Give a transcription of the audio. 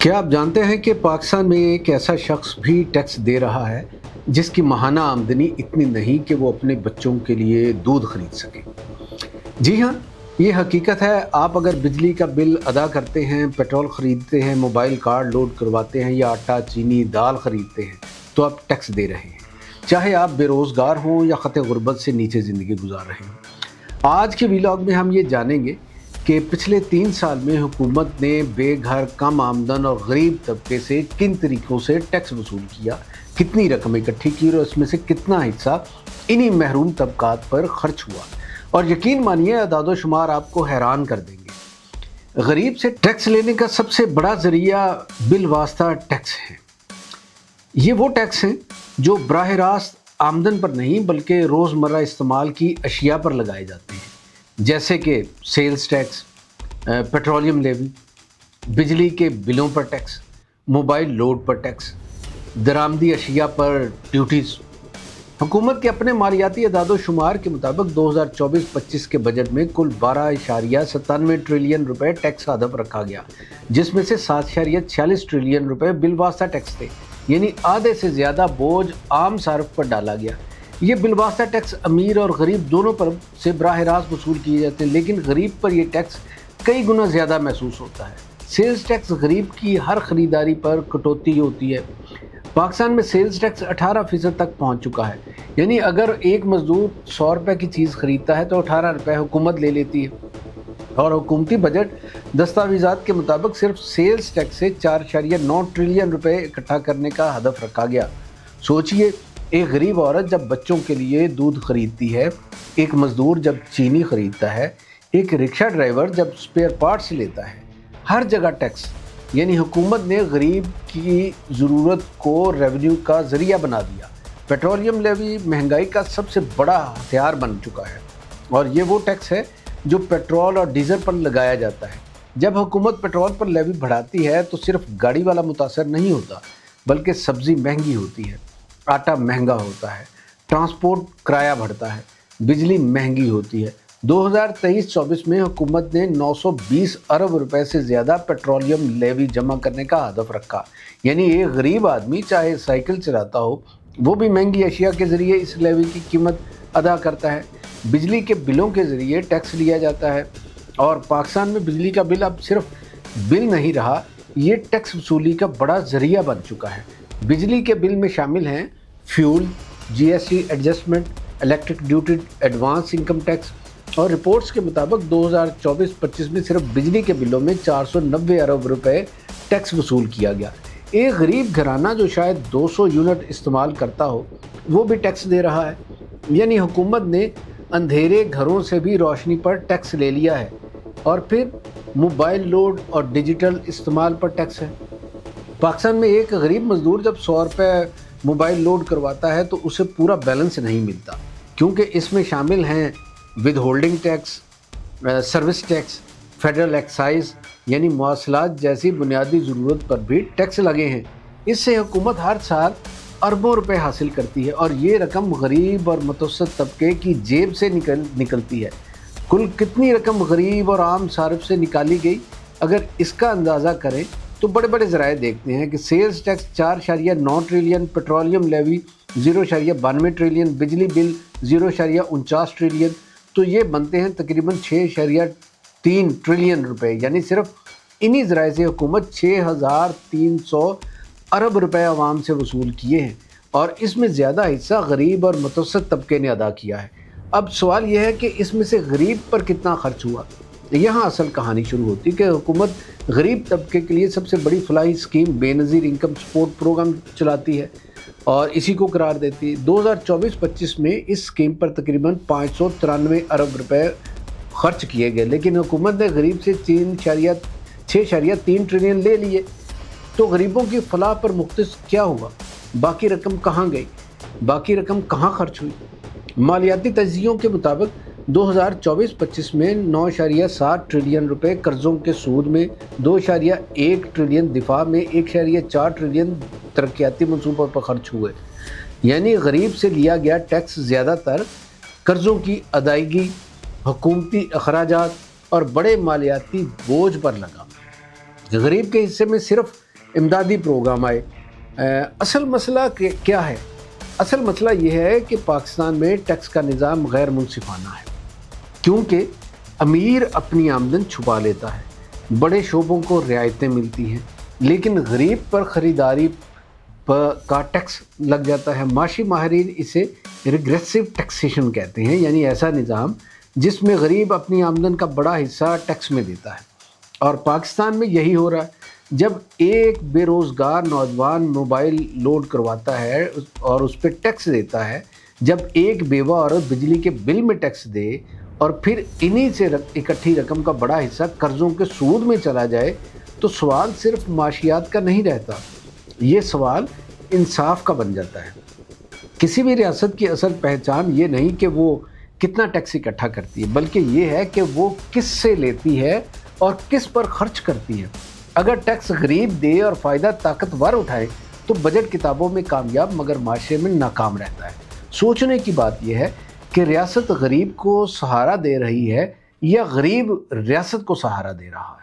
क्या आप जानते हैं कि पाकिस्तान में एक ऐसा शख्स भी टैक्स दे रहा है जिसकी माहाना आमदनी इतनी नहीं कि वो अपने बच्चों के लिए दूध खरीद सके। जी हाँ, ये हकीकत है। आप अगर बिजली का बिल अदा करते हैं, पेट्रोल ख़रीदते हैं, मोबाइल कार्ड लोड करवाते हैं या आटा चीनी दाल ख़रीदते हैं तो आप टैक्स दे रहे हैं, चाहे आप बेरोज़गार हों या ख़त गुर्बत से नीचे ज़िंदगी गुजार रहे हों। आज के व्लॉग में हम ये जानेंगे कि पिछले 3 साल में हुकूमत ने बेघर, कम आमदन और गरीब तबके से किन तरीक़ों से टैक्स वसूल किया, कितनी रकम इकट्ठी की और उसमें से कितना हिस्सा इन्हीं महरूम तबकात पर खर्च हुआ। और यकीन मानिए अदाद शुमार आपको हैरान कर देंगे। गरीब से टैक्स लेने का सबसे बड़ा ज़रिया बिलवास्ता टैक्स है। ये वो टैक्स हैं जो बराह रास्त आमदन पर नहीं बल्कि रोज़मर्रा इस्तेमाल की अशिया पर लगाए जाते हैं, जैसे कि सेल्स टैक्स, पेट्रोलियम लेवी, बिजली के बिलों पर टैक्स, मोबाइल लोड पर टैक्स, दरामदी अशिया पर ड्यूटीज़। हुकूमत के अपने मालियाती अदाद शुमार के मुताबिक 2024-25 के बजट में कुल 12.97 ट्रिलियन रुपए टैक्स का हदफ रखा गया, जिसमें से 7.46 ट्रिलियन रुपए बिलवास्ता टैक्स थे, यानी आधे से ज़्यादा बोझ आम सार्फ पर डाला गया। ये बिलवास्ता टैक्स अमीर और गरीब दोनों पर से बराह रास्त वसूल किए जाते हैं, लेकिन गरीब पर यह टैक्स कई गुना ज़्यादा महसूस होता है। सेल्स टैक्स गरीब की हर ख़रीदारी पर कटौती होती है। पाकिस्तान में सेल्स टैक्स 18% तक पहुंच चुका है, यानी अगर एक मज़दूर 100 रुपये की चीज़ ख़रीदता है तो 18 रुपये हुकूमत ले लेती है। और हुकूमती बजट दस्तावेज़ात के मुताबिक सिर्फ सेल्स टैक्स से 4.9 ट्रिलियन रुपए इकट्ठा करने का हदफ रखा गया। सोचिए, एक गरीब औरत जब बच्चों के लिए दूध खरीदती है, एक मज़दूर जब चीनी खरीदता है, एक रिक्शा ड्राइवर जब स्पेयर पार्ट्स लेता है, हर जगह टैक्स। यानी हुकूमत ने गरीब की ज़रूरत को रेवेन्यू का ज़रिया बना दिया। पेट्रोलियम लेवी महंगाई का सबसे बड़ा हथियार बन चुका है और ये वो टैक्स है जो पेट्रोल और डीजल पर लगाया जाता है। जब हुकूमत पेट्रोल पर लेवी बढ़ाती है तो सिर्फ गाड़ी वाला मुतासर नहीं होता, बल्कि सब्ज़ी महंगी होती है, आटा महंगा होता है, ट्रांसपोर्ट किराया बढ़ता है, बिजली महंगी होती है। 2023-24 में हुकूमत ने 920 अरब रुपए से ज़्यादा पेट्रोलियम लेवी जमा करने का हदफ रखा। यानी एक गरीब आदमी चाहे साइकिल चलाता हो, वो भी महंगी अशिया के ज़रिए इस लेवी की कीमत अदा करता है। बिजली के बिलों के ज़रिए टैक्स लिया जाता है और पाकिस्तान में बिजली का बिल अब सिर्फ बिल नहीं रहा, ये टैक्स वसूली का बड़ा ज़रिया बन चुका है। बिजली के बिल में शामिल हैं fuel, GST adjustment, electric duty, advance income tax. और रिपोर्ट्स के मुताबिक 2024-25 में सिर्फ बिजली के बिलों में 490 अरब रुपए टैक्स वसूल किया गया। एक गरीब घराना जो शायद 200 यूनिट इस्तेमाल करता हो, वो भी टैक्स दे रहा है। यानी हुकूमत ने अंधेरे घरों से भी रोशनी पर टैक्स ले लिया है। और फिर मोबाइल लोड और डिजिटल इस्तेमाल पर टैक्स है। पाकिस्तान में एक गरीब मज़दूर जब 100 रुपये मोबाइल लोड करवाता है तो उसे पूरा बैलेंस नहीं मिलता, क्योंकि इसमें शामिल हैं with holding tax, service tax, federal excise, यानी मवासलात जैसी बुनियादी ज़रूरत पर भी टैक्स लगे हैं। इससे हुकूमत हर साल अरबों रुपए हासिल करती है और ये रकम गरीब और मुतवस्सित तबके की जेब से निकलती है। कुल कितनी रकम गरीब और आम सार्फ से निकाली गई, अगर इसका अंदाज़ा करें तो बड़े बड़े ज़राए देखते हैं कि sales tax 4.9 trillion, petroleum levy 0.92 trillion, बिजली बिल 0.49 ट्रिलियन, तो ये बनते हैं तकरीबन 6.3 ट्रिलियन रुपए। यानी सिर्फ इन्हीं ज़राए से हुकूमत 6,300 अरब रुपए आवाम से वसूल किए हैं और इसमें ज़्यादा हिस्सा गरीब और मुतवस्सित तबके ने अदा किया है। अब सवाल यह है कि इसमें से गरीब पर कितना खर्च हुआ। यहाँ असल कहानी शुरू होती है कि हुकूमत गरीब तबके के लिए सबसे बड़ी फलाही scheme Benazir income support programme चलाती है और इसी को करार देती है। 2024-25 में इस स्कीम पर तकरीबन 593 अरब रुपए खर्च किए गए, लेकिन हुकूमत ने गरीब से 6.3 ट्रिलियन ले लिए। तो गरीबों की फलाह पर मुख्तस क्या हुआ? बाकी रकम कहाँ गई? बाकी रकम कहाँ खर्च हुई? मालियाती तज्ज़ियों के मुताबिक 2024-25 में 9.7 ट्रिलियन रुपए कर्ज़ों के सूद में, 2.1 ट्रिलियन दिफा में, 1.4 ट्रिलियन तरक्याती मनसूबों पर खर्च हुए। यानी गरीब से लिया गया टैक्स ज़्यादातर कर्ज़ों की अदायगी, हुकूमती अखराजात और बड़े मालियाती बोझ पर लगा। गरीब के हिस्से में सिर्फ امدادی پروگرام آئے۔ اصل مسئلہ کیا ہے؟ اصل مسئلہ یہ ہے کہ پاکستان میں ٹیکس کا نظام غیر منصفانہ ہے، کیونکہ امیر اپنی آمدن چھپا لیتا ہے، بڑے شعبوں کو رعایتیں ملتی ہیں، لیکن غریب پر خریداری کا ٹیکس لگ جاتا ہے۔ معاشی ماہرین اسے ریگریسو ٹیکسیشن کہتے ہیں، یعنی ایسا نظام جس میں غریب اپنی آمدن کا بڑا حصہ ٹیکس میں دیتا ہے۔ اور پاکستان میں یہی ہو رہا ہے۔ جب ایک بے روزگار نوجوان موبائل لوڈ کرواتا ہے اور اس پہ ٹیکس دیتا ہے، جب ایک بیوہ عورت بجلی کے بل میں ٹیکس دے اور پھر انہی سے اکٹھی رقم کا بڑا حصہ قرضوں کے سود میں چلا جائے، تو سوال صرف معاشیات کا نہیں رہتا، یہ سوال انصاف کا بن جاتا ہے۔ کسی بھی ریاست کی اصل پہچان یہ نہیں کہ وہ کتنا ٹیکس اکٹھا کرتی ہے، بلکہ یہ ہے کہ وہ کس سے لیتی ہے اور کس پر خرچ کرتی ہے۔ اگر ٹیکس غریب دے اور فائدہ طاقتور اٹھائے تو بجٹ کتابوں میں کامیاب مگر معاشرے میں ناکام رہتا ہے۔ سوچنے کی بات یہ ہے کہ ریاست غریب کو سہارا دے رہی ہے یا غریب ریاست کو سہارا دے رہا ہے۔